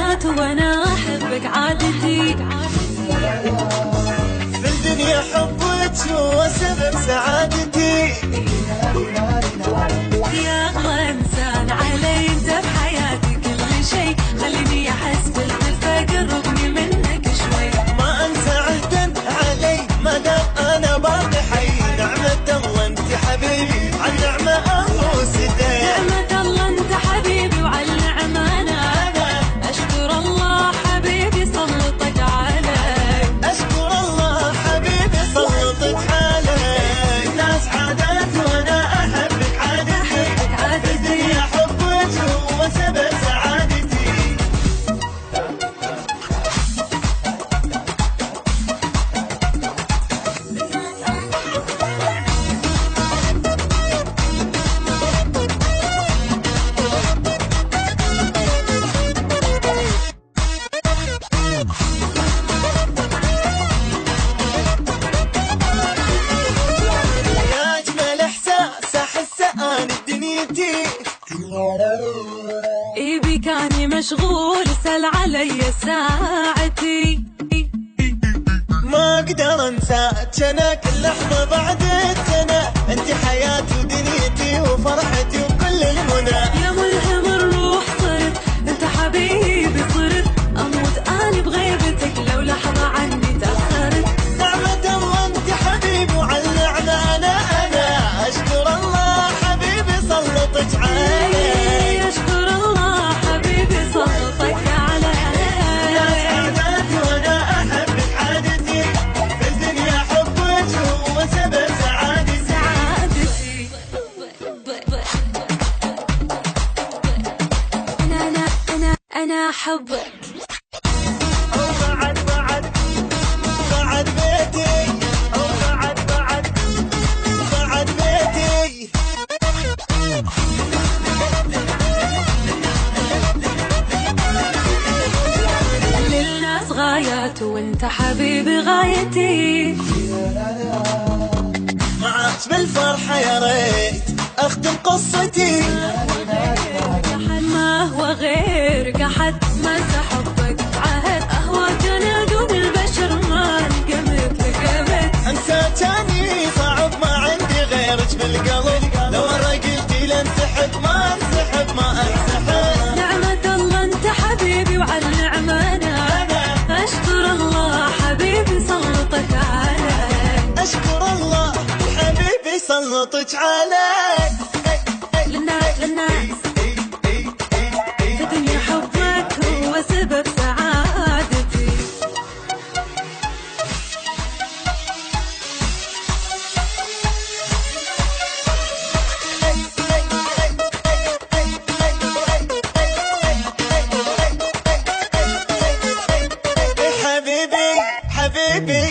غايات وانا احبك عادتي. في الدنيا حبك هو سبب سعادتي. يا اغلى انسان علي انت بحياتي كل شيء، خليني احس بالدفى قربني منك شوي. ما انت عهدا علي ما دام انا باقي حي. نعمة الله انت حبيبي عن نعمة اغوص دي. نعمة الله انت حبيبي وعلى النعمة انا اشكر الله حبيبي سلطك علي. اشكر الله حبيبي سلطك علي. الناس عادات وانا احبك عادتي. في الدنيا حبك هو سبب سعادتي. يا اجمل احساس احسه انا بدنيتي. ايبي كاني مشغول سل علي ساعتي. ما اقدر انساك انا كل لحظه بعدك. انا انت حياتي ودنيتي وفرحتي وكل المنى. يا ملهم الروح صرت انت حبيبي صرت اموت اني بغيبتك لو لحظة عني تأخرت. نعمة الله انت حبيبي وعلى النعمة انا اشكر الله حبيبي سلطك علي. اشكر الله حبيبي سلطك علي. ناس عاداتي وانا احبك عادتي. في الدنيا حبك هو سبب سعادتي. سعادتي انا احبك. بعد بيتي بعد بيتي. للناس غايات وانت حبيبي غايتي. معاك بالفرحة يا ريت اختم قصتي. ما هو غيرك أحد ما حبك عهد أهواك أنا دون البشر ما نقمت لقمت. انساكاني صعب ما عندي غيرك بالقلب. لو مرة قلتي لانسحب ما انسحب ما انسحب. نعمة الله أنت حبيبي وعلى النعمة أنا أشكر الله حبيبي سلطك علي. اشكر الله حبيبي سلطك علي. للناس في الدنيا حبك هو سبب سعادتي. حبيبي